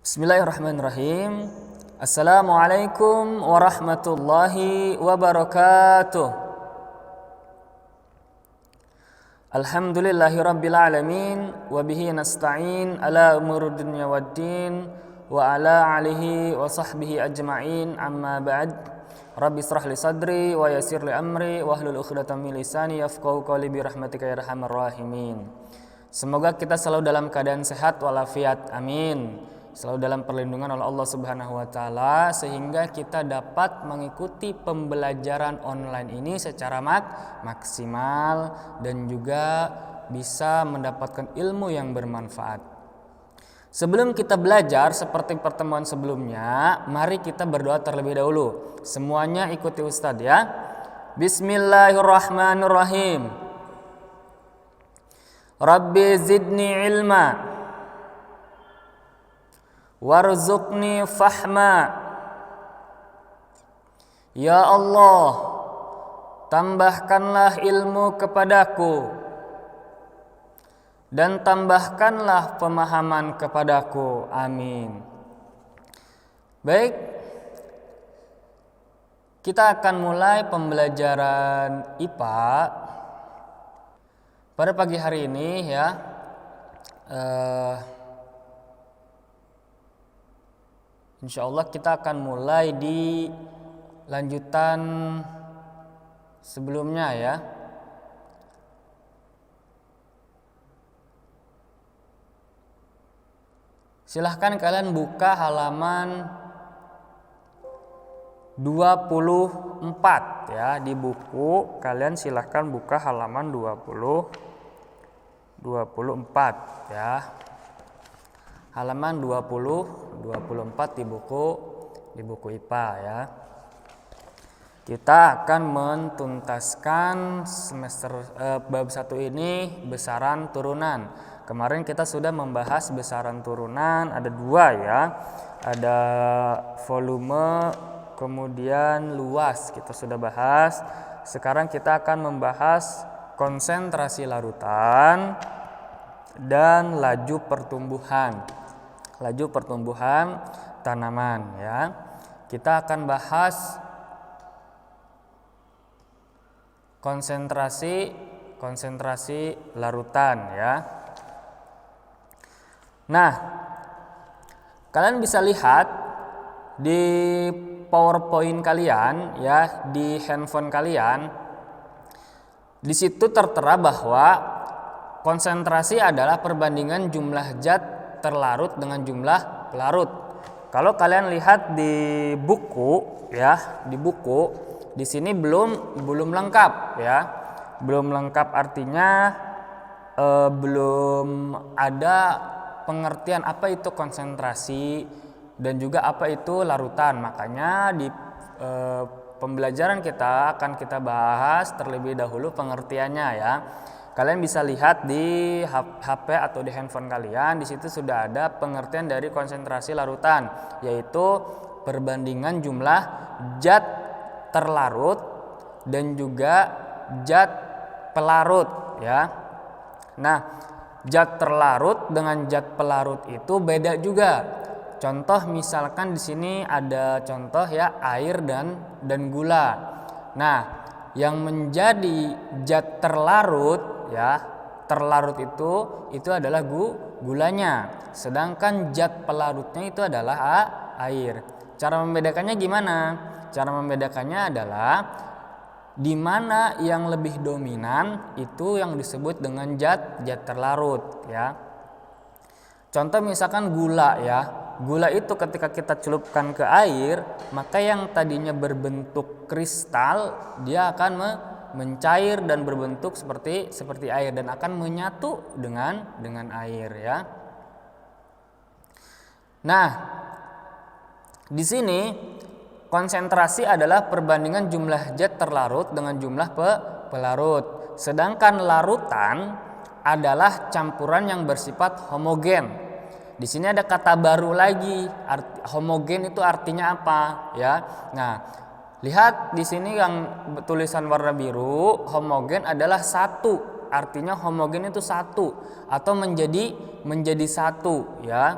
Bismillahirrahmanirrahim. Assalamualaikum warahmatullahi wabarakatuh. Alhamdulillahi rabbil alamin wa bihi nasta'in ala umuri dunya waddin wa ala alihi wa sahbihi ajma'in, amma ba'd. Rabbi israh li sadri wa yassir li amri wa hlul 'uqdatam min lisani yafqahu qawli bi rahmatika ya arhamar rahimin. Semoga kita selalu dalam keadaan sehat walafiat, amin. Selalu dalam perlindungan oleh Allah Subhanahu wa taala sehingga kita dapat mengikuti pembelajaran online ini secara maksimal dan juga bisa mendapatkan ilmu yang bermanfaat. Sebelum kita belajar seperti pertemuan sebelumnya, mari kita berdoa terlebih dahulu. Semuanya ikuti Ustadz ya. Bismillahirrahmanirrahim. Rabbi zidni ilma warzuqni fahma. Ya Allah, tambahkanlah ilmu kepadaku dan tambahkanlah pemahaman kepadaku, amin. Baik, kita akan mulai pembelajaran IPA pada pagi hari ini ya. Insya Allah kita akan mulai di lanjutan sebelumnya ya. Silahkan kalian buka halaman 24 ya di buku. Kalian silahkan buka halaman 24 ya. Halaman 24 di buku IPA ya. Kita akan mentuntaskan semester bab 1 ini besaran turunan. Kemarin kita sudah membahas besaran turunan, ada 2 ya. Ada volume kemudian luas, kita sudah bahas. Sekarang kita akan membahas konsentrasi larutan dan laju pertumbuhan tanaman ya. Kita akan bahas konsentrasi larutan ya. Nah, kalian bisa lihat di PowerPoint kalian ya, di handphone kalian. Di situ tertera bahwa konsentrasi adalah perbandingan jumlah zat terlarut dengan jumlah pelarut. Kalau kalian lihat di buku ya, di sini belum lengkap ya. Belum lengkap artinya belum ada pengertian apa itu konsentrasi dan juga apa itu larutan. Makanya di pembelajaran kita akan kita bahas terlebih dahulu pengertiannya ya. Kalian bisa lihat di HP atau di handphone kalian, di situ sudah ada pengertian dari konsentrasi larutan, yaitu perbandingan jumlah zat terlarut dan juga zat pelarut ya. Nah, zat terlarut dengan zat pelarut itu beda juga. Contoh misalkan di sini ada contoh ya, air dan gula. Nah, yang menjadi zat terlarut ya, terlarut itu adalah gulanya, sedangkan zat pelarutnya itu adalah air. Cara membedakannya gimana? Cara membedakannya adalah di mana yang lebih dominan itu yang disebut dengan zat terlarut ya. Contoh misalkan gula ya. Gula itu ketika kita celupkan ke air, maka yang tadinya berbentuk kristal dia akan mencair dan berbentuk seperti air dan akan menyatu dengan air ya. Nah, di sini konsentrasi adalah perbandingan jumlah zat terlarut dengan jumlah pelarut. Sedangkan larutan adalah campuran yang bersifat homogen. Di sini ada kata baru lagi, homogen itu artinya apa ya? Nah, lihat di sini yang tulisan warna biru, homogen adalah satu. Artinya homogen itu satu atau menjadi satu ya.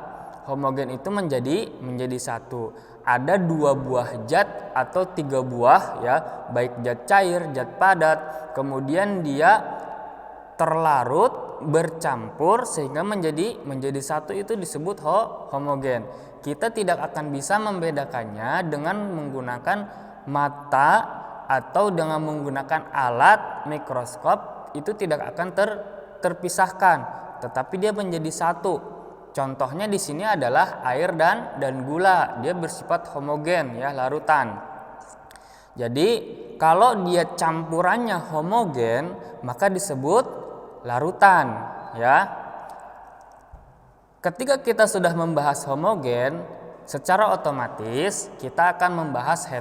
homogen itu menjadi satu. Ada 2 buah zat atau 3 buah ya, baik zat cair, zat padat, kemudian dia terlarut bercampur sehingga menjadi satu, itu disebut homogen. Kita tidak akan bisa membedakannya dengan menggunakan mata atau dengan menggunakan alat mikroskop, itu tidak akan terpisahkan, tetapi dia menjadi satu. Contohnya di sini adalah air dan gula, dia bersifat homogen ya, larutan. Jadi kalau dia campurannya homogen maka disebut larutan ya. Ketika kita sudah membahas homogen, secara otomatis kita akan membahas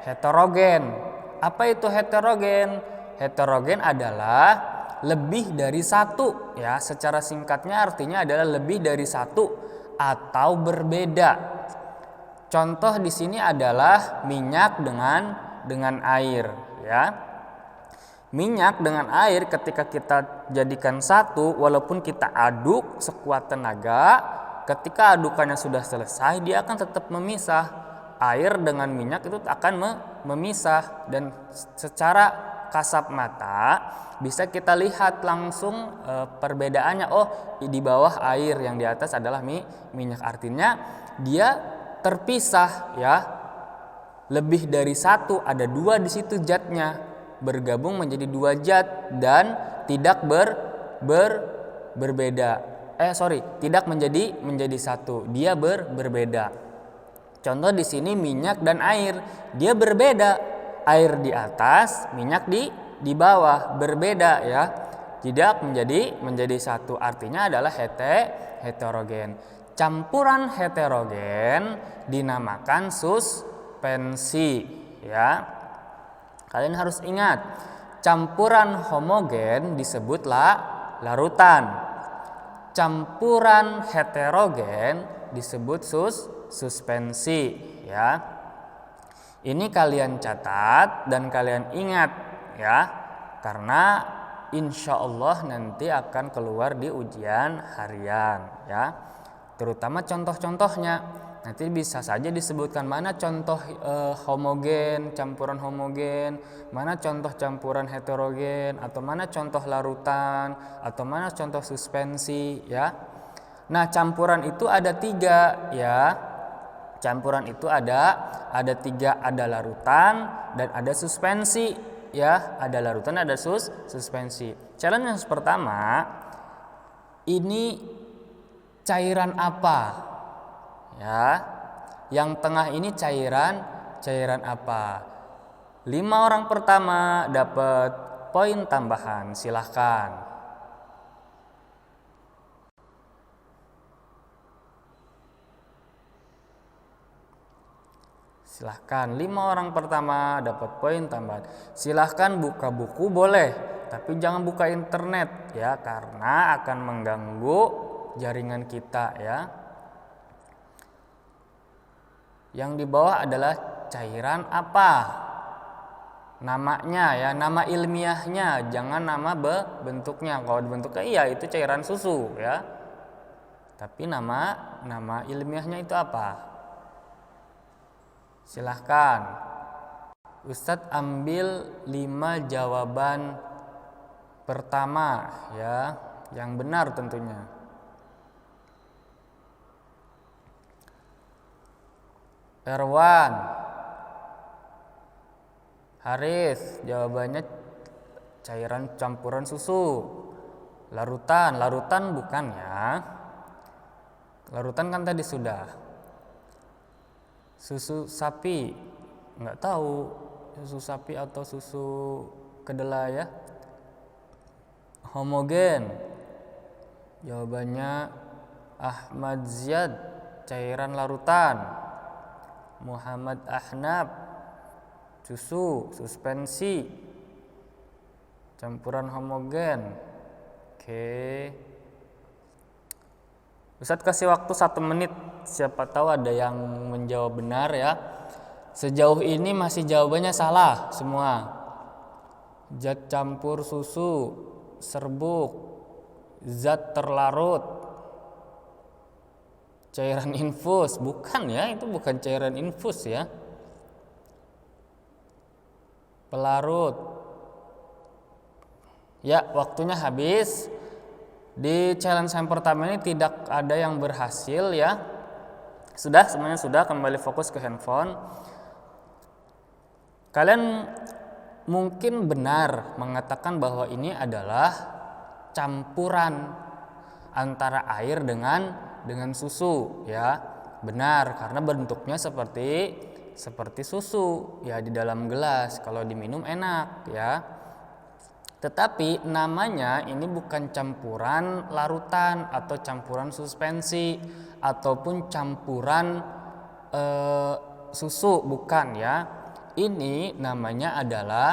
heterogen. Apa itu heterogen? Heterogen adalah lebih dari satu ya, secara singkatnya artinya adalah lebih dari satu atau berbeda. Contoh di sini adalah minyak dengan air ya. Minyak dengan air ketika kita jadikan satu, walaupun kita aduk sekuat tenaga, ketika adukannya sudah selesai dia akan tetap memisah. Air dengan minyak itu akan memisah, dan secara kasat mata bisa kita lihat langsung perbedaannya. Oh, di bawah air, yang di atas adalah minyak. Artinya dia terpisah ya, lebih dari satu, ada 2 di situ zatnya, bergabung menjadi 2 zat dan tidak berbeda. Tidak menjadi satu, dia berbeda. Contoh di sini minyak dan air, dia berbeda. Air di atas, minyak di bawah, berbeda ya. Tidak menjadi satu, artinya adalah heterogen. Campuran heterogen dinamakan suspensi ya. Kalian harus ingat, campuran homogen disebut larutan. Campuran heterogen disebut suspensi ya. Ini kalian catat dan kalian ingat ya, karena insya Allah nanti akan keluar di ujian harian ya. Terutama contoh-contohnya. Nanti bisa saja disebutkan mana contoh homogen, campuran homogen, mana contoh campuran heterogen, atau mana contoh larutan, atau mana contoh suspensi ya. Nah, campuran itu ada 3 ya. Campuran itu ada 3, ada larutan dan ada suspensi ya. Ada larutan, ada suspensi. Challenge yang pertama, ini cairan apa? Ya, yang tengah ini cairan apa? 5 orang pertama dapat poin tambahan, silahkan. Silahkan, 5 orang pertama dapat poin tambahan. Silahkan buka buku boleh, tapi jangan buka internet ya, karena akan mengganggu jaringan kita ya. Yang di bawah adalah cairan apa? Namanya ya, nama ilmiahnya, jangan nama bentuknya. Kalau bentuknya iya itu cairan susu ya. Tapi nama ilmiahnya itu apa? Silahkan. Ustadz ambil 5 jawaban pertama ya, yang benar tentunya. Erwan, Haris, jawabannya cairan campuran susu. Larutan bukan ya. Larutan kan tadi sudah. Susu sapi, nggak tahu susu sapi atau susu kedelai ya. Homogen, jawabannya Ahmad Ziyad, cairan larutan. Muhammad Ahnaf, susu, suspensi, campuran homogen. Oke. Ustadz kasih waktu 1 menit, siapa tahu ada yang menjawab benar ya. Sejauh ini masih jawabannya salah semua. Zat campur susu, serbuk, zat terlarut. Cairan infus, bukan ya, itu bukan cairan infus ya. Pelarut. Ya, waktunya habis. Di challenge yang pertama ini tidak ada yang berhasil ya. Sudah, semuanya sudah, kembali fokus ke handphone. Kalian mungkin benar mengatakan bahwa ini adalah campuran antara air dengan susu ya. Benar, karena bentuknya seperti susu ya di dalam gelas. Kalau diminum enak ya. Tetapi namanya ini bukan campuran larutan atau campuran suspensi ataupun campuran susu, bukan ya. Ini namanya adalah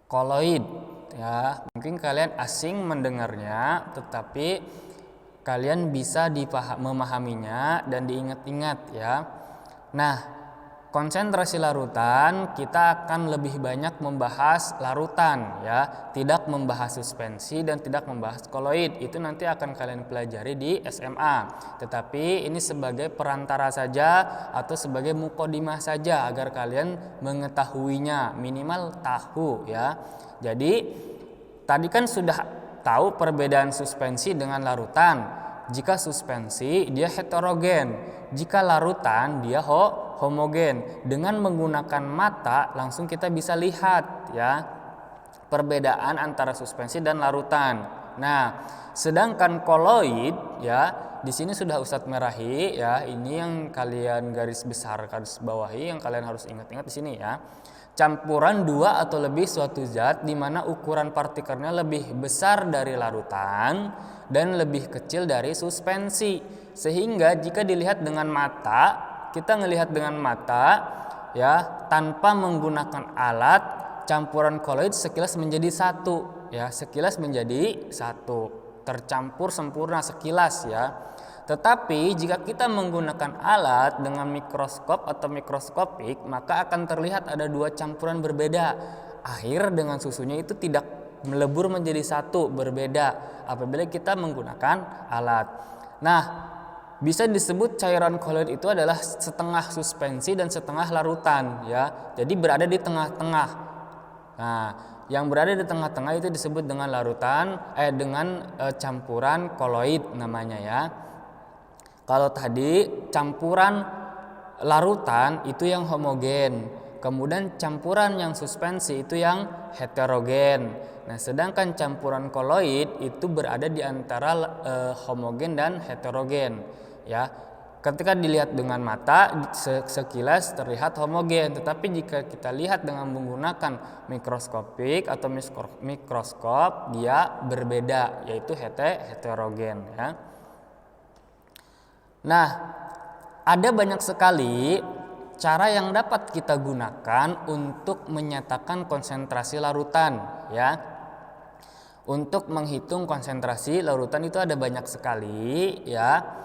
koloid ya. Mungkin kalian asing mendengarnya, tetapi kalian bisa memahaminya dan diingat-ingat ya. Nah, konsentrasi larutan kita akan lebih banyak membahas larutan ya, tidak membahas suspensi dan tidak membahas koloid. Itu nanti akan kalian pelajari di SMA. Tetapi ini sebagai perantara saja atau sebagai mukodimah saja agar kalian mengetahuinya, minimal tahu ya. Jadi tadi kan sudah tahu perbedaan suspensi dengan larutan. Jika suspensi dia heterogen, jika larutan dia homogen. Dengan menggunakan mata langsung kita bisa lihat ya perbedaan antara suspensi dan larutan. Nah, sedangkan koloid ya, di sini sudah Ustadz merahi ya, ini yang kalian garis bawahi, yang kalian harus ingat-ingat di sini ya. Campuran dua atau lebih suatu zat di mana ukuran partikelnya lebih besar dari larutan dan lebih kecil dari suspensi. Sehingga jika dilihat dengan mata, kita melihat dengan mata ya, tanpa menggunakan alat, campuran koloid sekilas menjadi satu ya, sekilas menjadi satu, tercampur sempurna sekilas ya. Tetapi jika kita menggunakan alat dengan mikroskop atau mikroskopik, maka akan terlihat ada dua campuran berbeda. Air dengan susunya itu tidak melebur menjadi satu, berbeda apabila kita menggunakan alat. Nah, bisa disebut cairan koloid itu adalah setengah suspensi dan setengah larutan ya. Jadi berada di tengah-tengah. Nah, yang berada di tengah-tengah itu disebut dengan campuran koloid namanya ya. Kalau tadi campuran larutan itu yang homogen, kemudian campuran yang suspensi itu yang heterogen. Nah, sedangkan campuran koloid itu berada di antara homogen dan heterogen ya. Ketika dilihat dengan mata sekilas terlihat homogen, tetapi jika kita lihat dengan menggunakan mikroskopik atau mikroskop dia berbeda, yaitu heterogen ya. Nah, ada banyak sekali cara yang dapat kita gunakan untuk menyatakan konsentrasi larutan ya. Untuk menghitung konsentrasi larutan itu ada banyak sekali ya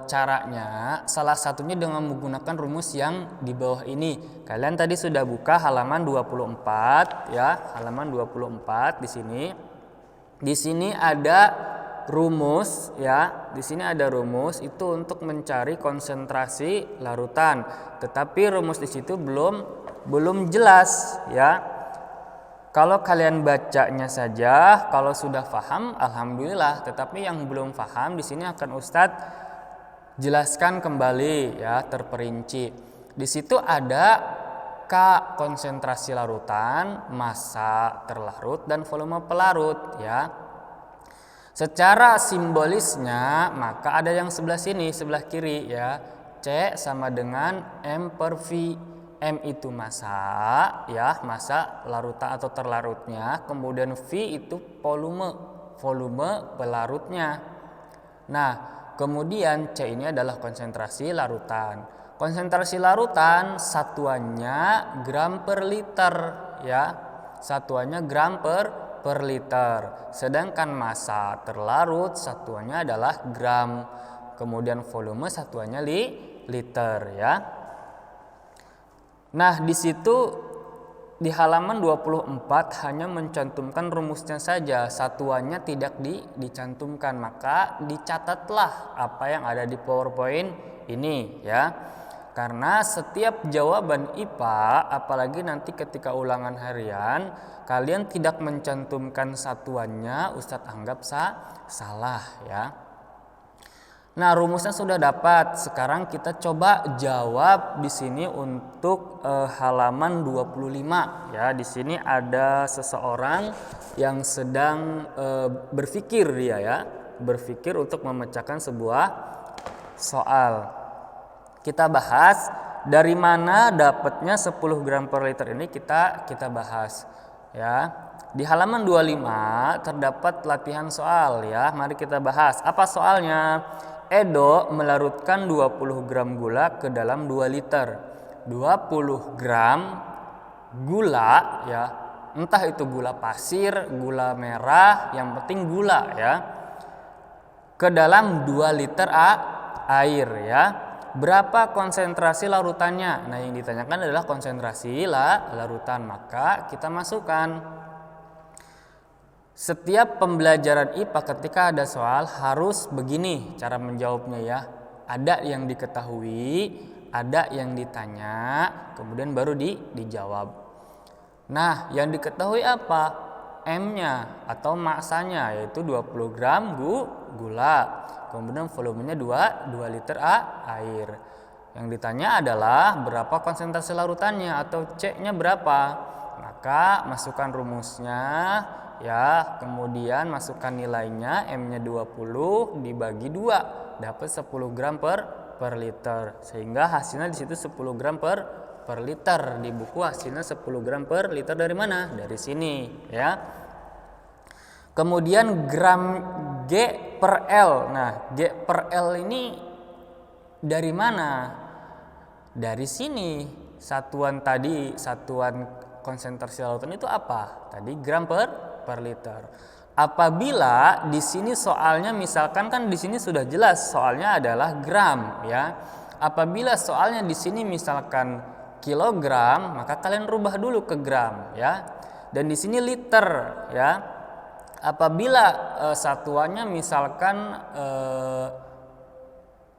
caranya. Salah satunya dengan menggunakan rumus yang di bawah ini. Kalian tadi sudah buka halaman 24 ya, halaman 24 di sini. Di sini ada rumus ya, di sini ada rumus itu untuk mencari konsentrasi larutan. Tetapi rumus di situ belum jelas ya. Kalau kalian bacanya saja, kalau sudah paham alhamdulillah. Tetapi yang belum paham di sini akan Ustadz jelaskan kembali ya, terperinci. Di situ ada K konsentrasi larutan, massa terlarut dan volume pelarut ya. Secara simbolisnya maka ada yang sebelah sini, sebelah kiri ya. C sama dengan M per V. M itu massa ya, massa larutan atau terlarutnya. Kemudian V itu volume pelarutnya. Nah, kemudian C ini adalah konsentrasi larutan. Konsentrasi larutan satuannya gram per liter ya. Satuannya gram per liter. Sedangkan massa terlarut satuannya adalah gram. Kemudian volume satuannya liter ya. Nah, di situ di halaman 24 hanya mencantumkan rumusnya saja, satuannya tidak dicantumkan, maka dicatatlah apa yang ada di PowerPoint ini ya. Karena setiap jawaban IPA, apalagi nanti ketika ulangan harian, kalian tidak mencantumkan satuannya, Ustadz anggap salah ya. Nah, rumusnya sudah dapat. Sekarang kita coba jawab di sini untuk halaman 25 ya. Di sini ada seseorang yang sedang berpikir dia ya, berpikir untuk memecahkan sebuah soal. Kita bahas dari mana dapatnya 10 gram per liter ini kita bahas ya. Di halaman 25 terdapat latihan soal ya. Mari kita bahas. Apa soalnya? Edo melarutkan 20 gram gula ke dalam 2 liter. 20 gram gula ya, entah itu gula pasir, gula merah, yang penting gula ya, ke dalam 2 liter air ya. Berapa konsentrasi larutannya? Nah, yang ditanyakan adalah konsentrasi larutan, maka kita masukkan. Setiap pembelajaran IPA ketika ada soal harus begini cara menjawabnya ya. Ada yang diketahui, ada yang ditanya, kemudian baru dijawab. Nah, yang diketahui apa? M-nya atau massanya, yaitu 20 gram gula. Kemudian volumenya 2 liter air. Yang ditanya adalah berapa konsentrasi larutannya atau C-nya berapa. Maka masukkan rumusnya ya, kemudian masukkan nilainya, M-nya 20 dibagi 2 dapat 10 gram per liter, sehingga hasilnya di situ 10 gram per liter. Di buku hasilnya 10 gram per liter dari mana? Dari sini ya. Kemudian gram G per L. Nah, G per L ini dari mana? Dari sini. Satuan tadi, satuan konsentrasi larutan itu apa? Tadi gram per liter. Apabila di sini soalnya misalkan kan di sini sudah jelas soalnya adalah gram ya. Apabila soalnya di sini misalkan kilogram, maka kalian rubah dulu ke gram ya. Dan di sini liter ya. Apabila satuannya misalkan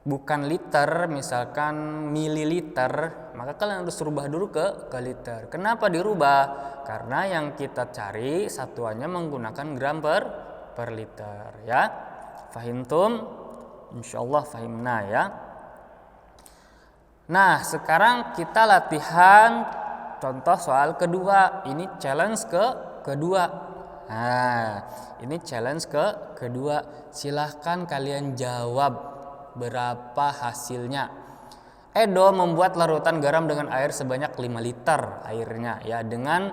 bukan liter, misalkan mililiter, maka kalian harus rubah dulu ke liter. Kenapa dirubah? Karena yang kita cari satuannya menggunakan gram per liter ya. Fahimtum? Insyaallah fahimna ya. Nah, sekarang kita latihan contoh soal kedua. Ini challenge kedua. Nah, ini challenge kedua. Silahkan kalian jawab berapa hasilnya. Edo membuat larutan garam dengan air sebanyak 5 liter airnya ya, dengan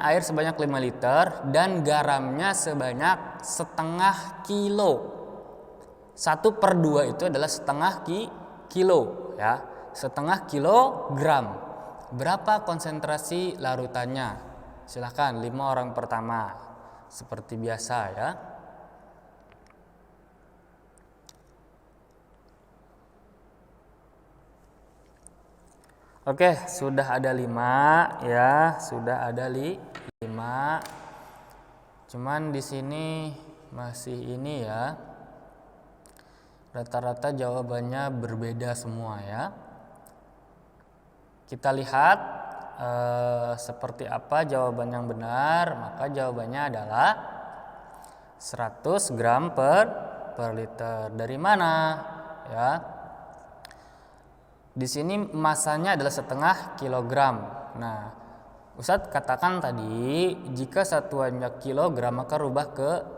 air sebanyak 5 liter dan garamnya sebanyak setengah kilo. 1/2 itu adalah setengah kilo ya, setengah kilogram. Berapa konsentrasi larutannya? Silahkan 5 orang pertama seperti biasa ya. Oke, sudah ada 5 ya, sudah ada 5. Cuman di sini masih ini ya. Rata-rata jawabannya berbeda semua ya. Kita lihat seperti apa jawaban yang benar, maka jawabannya adalah 100 gram per liter. Dari mana? Ya. Di sini masanya adalah setengah kilogram. Nah, Ustadz katakan tadi jika satuannya kilogram maka rubah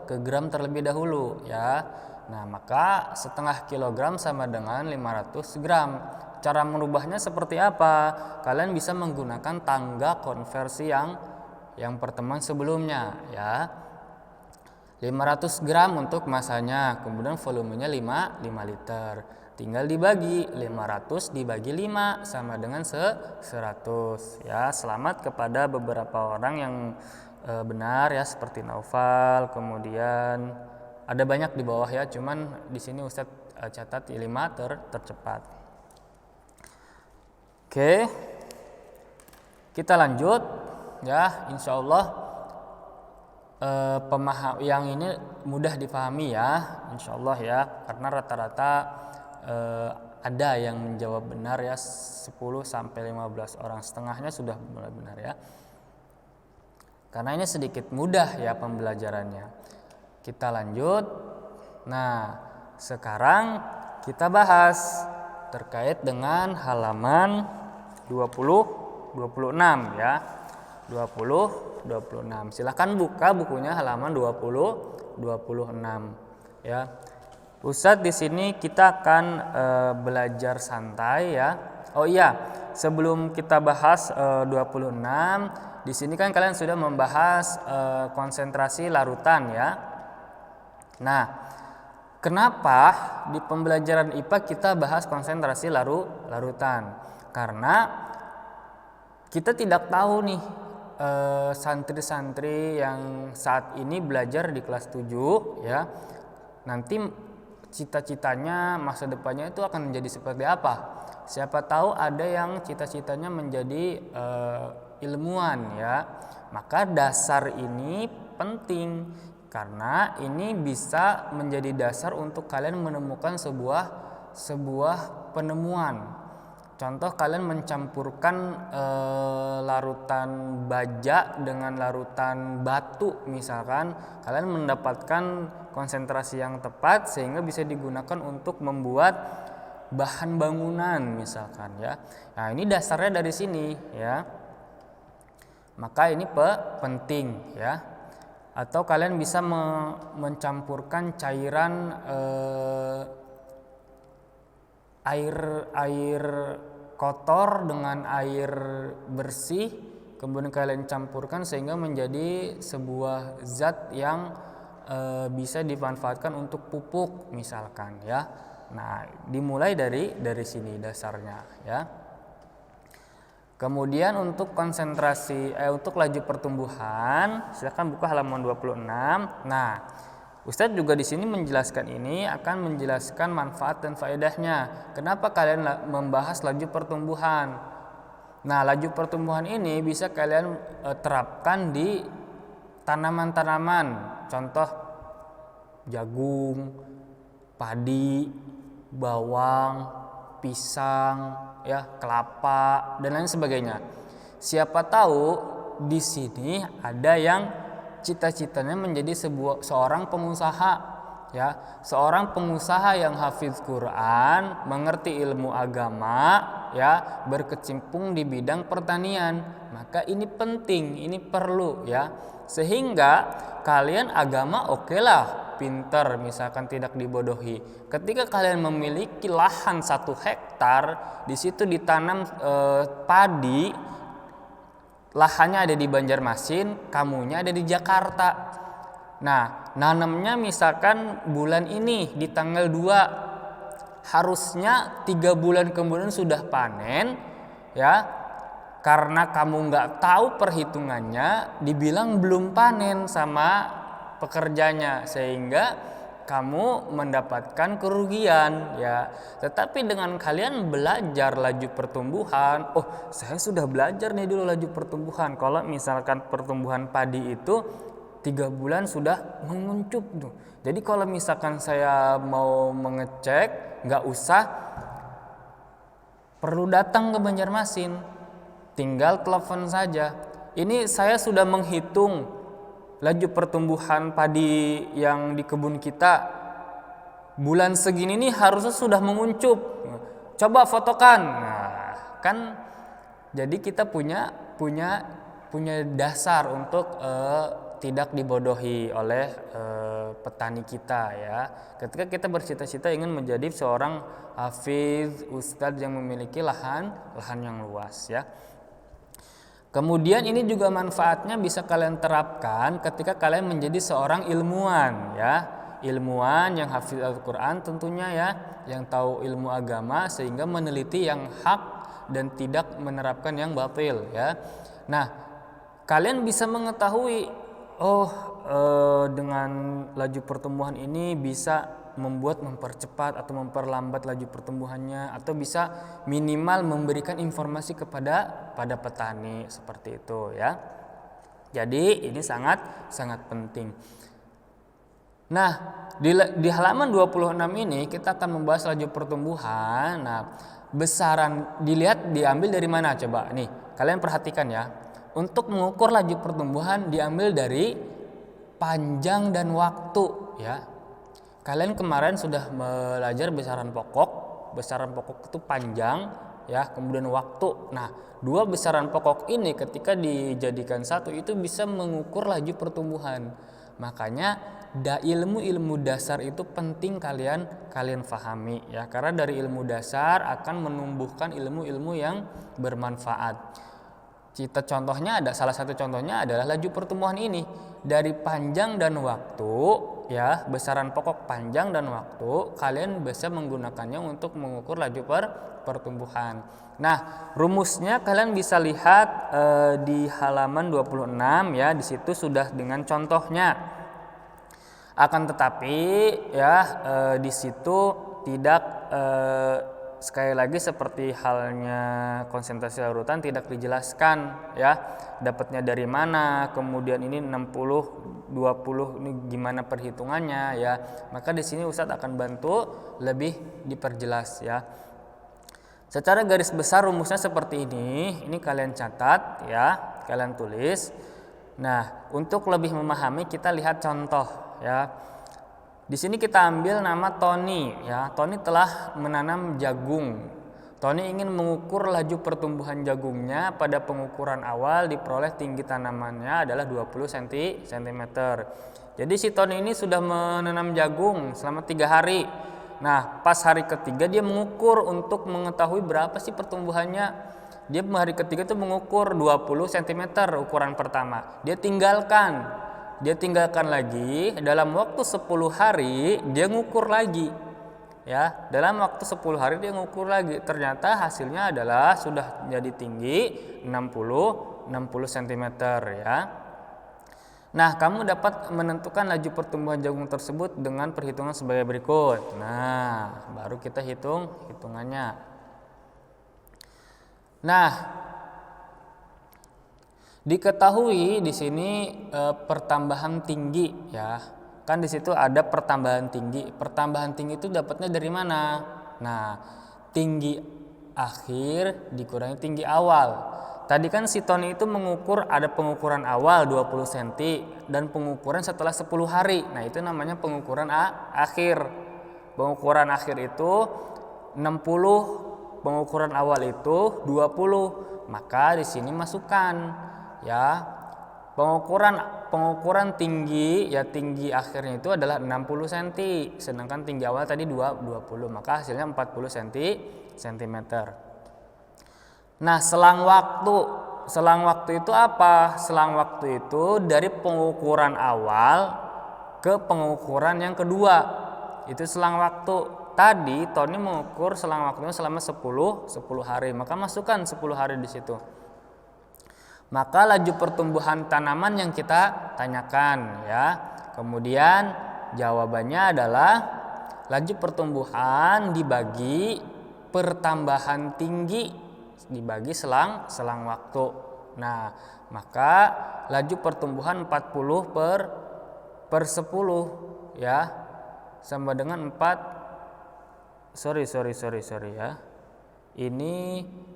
ke gram terlebih dahulu ya. Nah, maka setengah kilogram sama dengan 500 gram. Cara merubahnya seperti apa? Kalian bisa menggunakan tangga konversi yang pertemuan sebelumnya ya. 500 gram untuk masanya, kemudian volumenya 5 liter. Tinggal dibagi, 500 dibagi 5 sama dengan 100 ya. Selamat kepada beberapa orang yang benar ya, seperti Naufal, kemudian ada banyak di bawah ya, cuman di sini Ustadz catat 5 tercepat. Oke, kita lanjut ya. Insya Allah yang ini mudah dipahami ya, insya Allah ya, karena rata-rata ada yang menjawab benar ya, 10 sampai 15 orang, setengahnya sudah benar ya. Karena ini sedikit mudah ya pembelajarannya. Kita lanjut. Nah, sekarang kita bahas terkait dengan halaman 26 ya. 26. Silahkan buka bukunya halaman 26 ya. Ustadz di sini kita akan belajar santai ya. Oh iya, sebelum kita bahas 26, di sini kan kalian sudah membahas konsentrasi larutan ya. Nah, kenapa di pembelajaran IPA kita bahas konsentrasi larutan? Karena kita tidak tahu nih santri-santri yang saat ini belajar di kelas 7 ya, nanti cita-citanya masa depannya itu akan menjadi seperti apa. Siapa tahu ada yang cita-citanya menjadi ilmuwan ya. Maka dasar ini penting karena ini bisa menjadi dasar untuk kalian menemukan sebuah penemuan. Contoh, kalian mencampurkan larutan baja dengan larutan batu misalkan, kalian mendapatkan konsentrasi yang tepat sehingga bisa digunakan untuk membuat bahan bangunan misalkan ya. Nah, ini dasarnya dari sini ya. Maka ini penting ya. Atau kalian bisa mencampurkan cairan air kotor dengan air bersih, kemudian kalian campurkan sehingga menjadi sebuah zat yang bisa dimanfaatkan untuk pupuk misalkan ya. Nah, dimulai dari sini dasarnya ya. Kemudian untuk untuk laju pertumbuhan, silakan buka halaman 26. Nah, Ustadz juga di sini menjelaskan ini akan menjelaskan manfaat dan faedahnya. Kenapa kalian membahas laju pertumbuhan? Nah, laju pertumbuhan ini bisa kalian terapkan di tanaman-tanaman. Contoh jagung, padi, bawang, pisang, ya, kelapa dan lain sebagainya. Siapa tahu di sini ada yang cita-citanya menjadi seorang pengusaha ya, seorang pengusaha yang hafiz Quran, mengerti ilmu agama ya, berkecimpung di bidang pertanian. Maka ini penting, ini perlu ya, sehingga kalian agama okelah, pinter misalkan tidak dibodohi. Ketika kalian memiliki lahan 1 hektar, di situ ditanam padi, lahannya ada di Banjarmasin, kamunya ada di Jakarta. Nah, nanamnya misalkan bulan ini di tanggal 2, harusnya 3 bulan kemudian sudah panen ya. Karena kamu nggak tahu perhitungannya, dibilang belum panen sama pekerjanya, sehingga kamu mendapatkan kerugian ya. Tetapi dengan kalian belajar laju pertumbuhan, oh saya sudah belajar nih dulu laju pertumbuhan. Kalau misalkan pertumbuhan padi itu 3 bulan sudah menguncup tuh. Jadi kalau misalkan saya mau mengecek, nggak usah perlu datang ke Banjarmasin, tinggal telepon saja. Ini saya sudah menghitung laju pertumbuhan padi yang di kebun kita bulan segini nih harusnya sudah menguncup. Coba fotokan. Nah, kan jadi kita punya dasar untuk tidak dibodohi oleh petani kita ya. Ketika kita bercita-cita ingin menjadi seorang hafiz, ustadz yang memiliki lahan yang luas ya. Kemudian ini juga manfaatnya bisa kalian terapkan ketika kalian menjadi seorang ilmuwan ya. Ilmuwan yang hafiz Al-Quran tentunya ya, yang tahu ilmu agama sehingga meneliti yang hak dan tidak menerapkan yang batil ya. Nah, kalian bisa mengetahui dengan laju pertumbuhan ini bisa mempercepat atau memperlambat laju pertumbuhannya, atau bisa minimal memberikan informasi kepada petani seperti itu ya. Jadi ini sangat penting. Nah, di halaman 26 ini kita akan membahas laju pertumbuhan. Nah, besaran diambil dari mana coba? Nih, kalian perhatikan ya. Untuk mengukur laju pertumbuhan diambil dari panjang dan waktu ya. Kalian kemarin sudah belajar besaran pokok. Besaran pokok itu panjang ya, kemudian waktu. Nah, dua besaran pokok ini ketika dijadikan satu itu bisa mengukur laju pertumbuhan. Makanya ilmu dasar itu penting kalian pahami ya, karena dari ilmu dasar akan menumbuhkan ilmu-ilmu yang bermanfaat. Salah satu contohnya adalah laju pertumbuhan ini dari panjang dan waktu ya, besaran pokok panjang dan waktu kalian bisa menggunakannya untuk mengukur laju pertumbuhan. Nah, rumusnya kalian bisa lihat di halaman 26 ya, di situ sudah dengan contohnya. Akan tetapi ya di situ tidak sekali lagi seperti halnya konsentrasi larutan tidak dijelaskan ya, dapatnya dari mana, kemudian ini 60 20 ini gimana perhitungannya ya. Maka di sini Ustadz akan bantu lebih diperjelas ya. Secara garis besar rumusnya seperti ini kalian catat ya, kalian tulis. Nah, untuk lebih memahami kita lihat contoh ya. Di sini kita ambil nama Tony ya. Tony telah menanam jagung. Tony ingin mengukur laju pertumbuhan jagungnya. Pada pengukuran awal diperoleh tinggi tanamannya adalah 20 cm. Jadi si Tony ini sudah menanam jagung selama 3 hari. Nah, pas hari ketiga dia mengukur untuk mengetahui berapa sih pertumbuhannya. Dia hari ketiga itu mengukur 20 cm ukuran pertama. Dia tinggalkan lagi, dalam waktu 10 hari dia ngukur lagi ya, dalam waktu 10 hari dia ngukur lagi, ternyata hasilnya adalah sudah jadi tinggi 60 cm ya. Nah, kamu dapat menentukan laju pertumbuhan jagung tersebut dengan perhitungan sebagai berikut. Nah, baru kita hitungannya. Nah, diketahui di sini pertambahan tinggi ya. Kan di situ ada pertambahan tinggi. Pertambahan tinggi itu dapatnya dari mana? Nah, tinggi akhir dikurangi tinggi awal. Tadi kan si Tony itu ada pengukuran awal 20 cm dan pengukuran setelah 10 hari. Nah, itu namanya pengukuran akhir. Pengukuran akhir itu 60, pengukuran awal itu 20. Maka di sini masukkan ya, pengukuran tinggi ya, tinggi akhirnya itu adalah 60 cm, sedangkan tinggi awal tadi 20, maka hasilnya 40 cm. Nah, selang waktu itu apa? Selang waktu itu dari pengukuran awal ke pengukuran yang kedua. Itu selang waktu. Tadi Tony mengukur selang waktunya selama 10 hari, maka masukkan 10 hari di situ. Maka laju pertumbuhan tanaman yang kita tanyakan ya. Kemudian jawabannya adalah laju pertumbuhan dibagi pertambahan tinggi dibagi selang waktu. Nah, maka laju pertumbuhan 40 per 10 ya, sama dengan 40 ya. Ini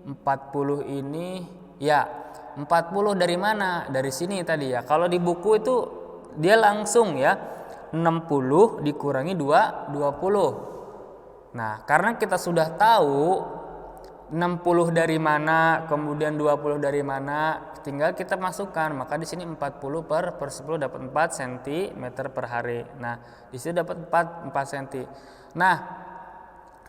40 ini ya, 40 dari mana? Dari sini tadi ya. Kalau di buku itu dia langsung ya 60 dikurangi 20. Nah, karena kita sudah tahu 60 dari mana, kemudian 20 dari mana, tinggal kita masukkan. Maka di sini 40 per 10 dapat 4 cm per hari. Nah, di sini dapat 4 cm. Nah,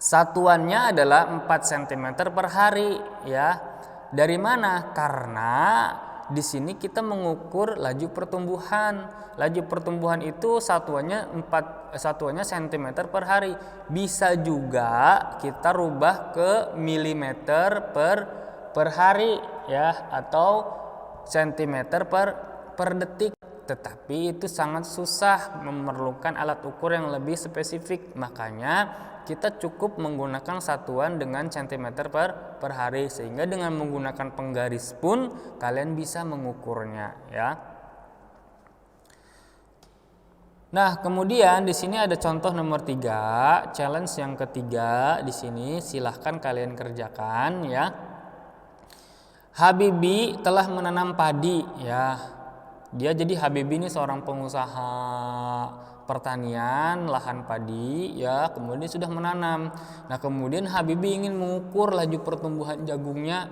satuannya adalah 4 cm per hari ya. Dari mana? Karena di sini kita mengukur laju pertumbuhan. Laju pertumbuhan itu satuannya cm per hari. Bisa juga kita rubah ke milimeter per hari ya, atau cm per detik. tetapi itu sangat susah, memerlukan alat ukur yang lebih spesifik. Makanya kita cukup menggunakan satuan dengan cm per hari, sehingga dengan menggunakan penggaris pun kalian bisa mengukurnya ya. Nah, kemudian di sini ada contoh nomor 3, challenge yang ketiga di sini silahkan kalian kerjakan ya. Habibi telah menanam padi ya. Dia jadi Habibi ini seorang pengusaha pertanian lahan padi ya, kemudian sudah menanam. Nah, kemudian Habibi ingin mengukur laju pertumbuhan jagungnya.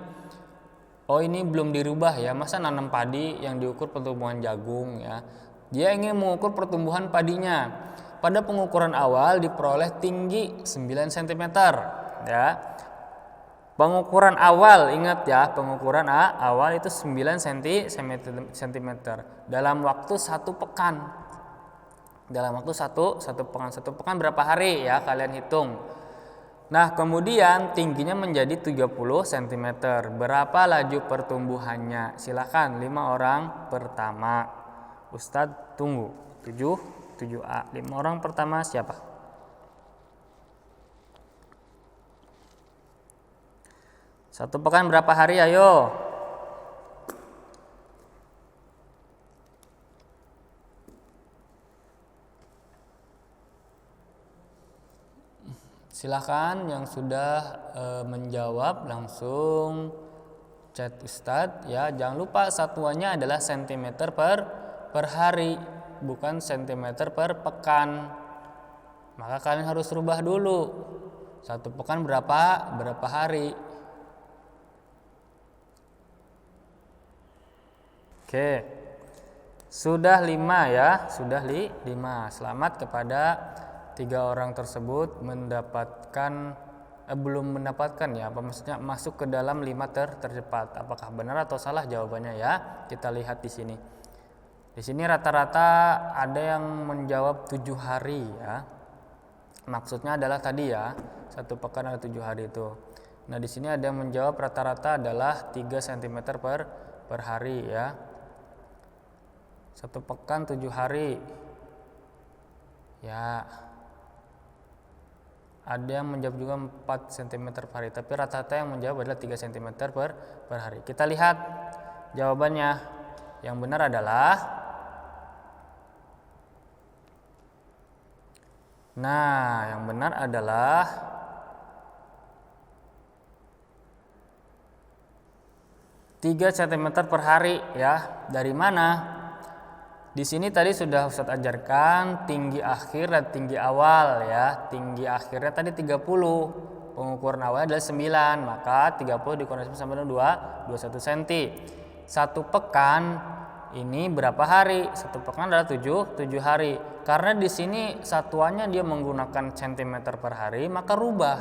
Oh, ini belum dirubah ya, masa nanam padi yang diukur pertumbuhan jagung ya. Dia ingin mengukur pertumbuhan padinya. Pada pengukuran awal diperoleh tinggi 9 cm ya. Pengukuran awal, ingat ya, pengukuran awal itu 9 cm dalam waktu 1 pekan. Dalam waktu satu pekan berapa hari ya, kalian hitung. Nah, kemudian tingginya menjadi 30 cm. Berapa laju pertumbuhannya? Silakan 5 orang pertama. Ustadz tunggu. 7A. 5 orang pertama siapa? Satu pekan berapa hari? Ayo. Silakan yang sudah menjawab langsung chat Ustadz ya. Jangan lupa satuannya adalah cm per hari, bukan cm per pekan. Maka kalian harus rubah dulu. 1 pekan berapa hari? Oke. Sudah 5 ya, sudah 5. Selamat kepada 3 orang tersebut belum mendapatkan ya, apa maksudnya masuk ke dalam 5 tercepat. Apakah benar atau salah jawabannya ya? Kita lihat di sini. Di sini rata-rata ada yang menjawab 7 hari ya. Maksudnya adalah tadi ya, 1 pekan ada 7 hari itu. Nah, di sini ada yang menjawab rata-rata adalah 3 cm per hari ya. 1 pekan 7 hari. Ya. Ada yang menjawab juga 4 cm per hari, tapi rata-rata yang menjawab adalah 3 cm per hari. Kita lihat jawabannya. Yang benar adalah, yang benar adalah tiga cm per hari ya. Dari mana? Di sini tadi sudah Ustadz ajarkan tinggi akhir dan tinggi awal ya. Tinggi akhirnya tadi 30. Pengukuran awalnya adalah 9, maka 30 dikurang sama dengan 21 cm. 1 pekan ini berapa hari? 1 pekan adalah 7 hari. Karena di sini satuannya dia menggunakan cm per hari, maka rubah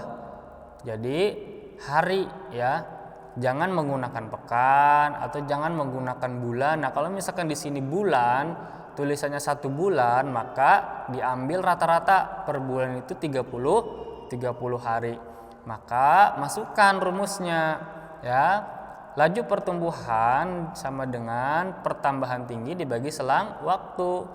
jadi hari ya. Jangan menggunakan pekan atau jangan menggunakan bulan. Nah, kalau misalkan di sini bulan, tulisannya 1 bulan, maka diambil rata-rata per bulan itu 30 hari. Maka masukkan rumusnya ya. Laju pertumbuhan sama dengan pertambahan tinggi dibagi selang waktu.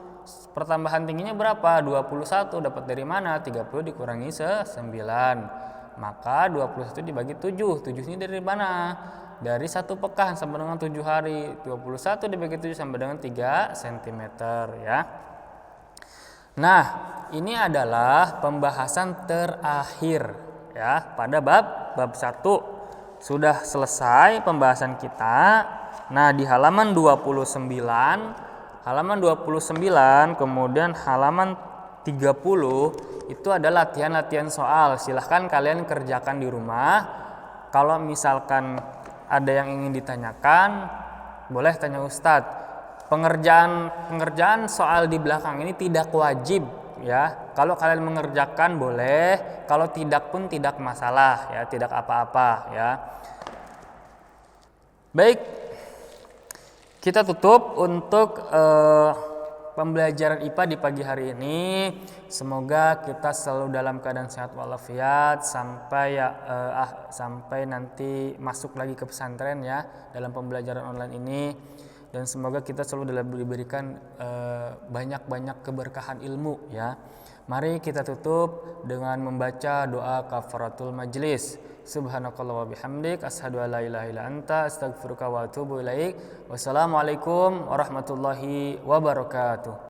Pertambahan tingginya berapa? 21. Dapat dari mana? 30 dikurangi 9. Maka 21 dibagi 7. 7 ini dari mana? Dari 1 pekan sama dengan 7 hari. 21 dibagi 7 sama dengan 3 cm ya. Nah, ini adalah pembahasan terakhir ya pada bab 1. Sudah selesai pembahasan kita. Nah, di halaman 29, kemudian halaman 30 itu ada latihan-latihan soal. Silahkan kalian kerjakan di rumah. Kalau misalkan ada yang ingin ditanyakan, boleh tanya Ustadz. Pengerjaan soal di belakang ini tidak wajib ya. Kalau kalian mengerjakan boleh, kalau tidak pun tidak masalah ya, tidak apa-apa ya. Baik, kita tutup untuk pembelajaran IPA di pagi hari ini. Semoga kita selalu dalam keadaan sehat walafiat sampai nanti masuk lagi ke pesantren ya dalam pembelajaran online ini. dan semoga kita selalu diberikan banyak-banyak keberkahan ilmu ya. Mari kita tutup dengan membaca doa kafaratul majlis. Subhanakallah wa bihamdik, asyhadu an la ilaha illa anta, astaghfiruka wa atubu ilaik. Wassalamualaikum warahmatullahi wabarakatuh.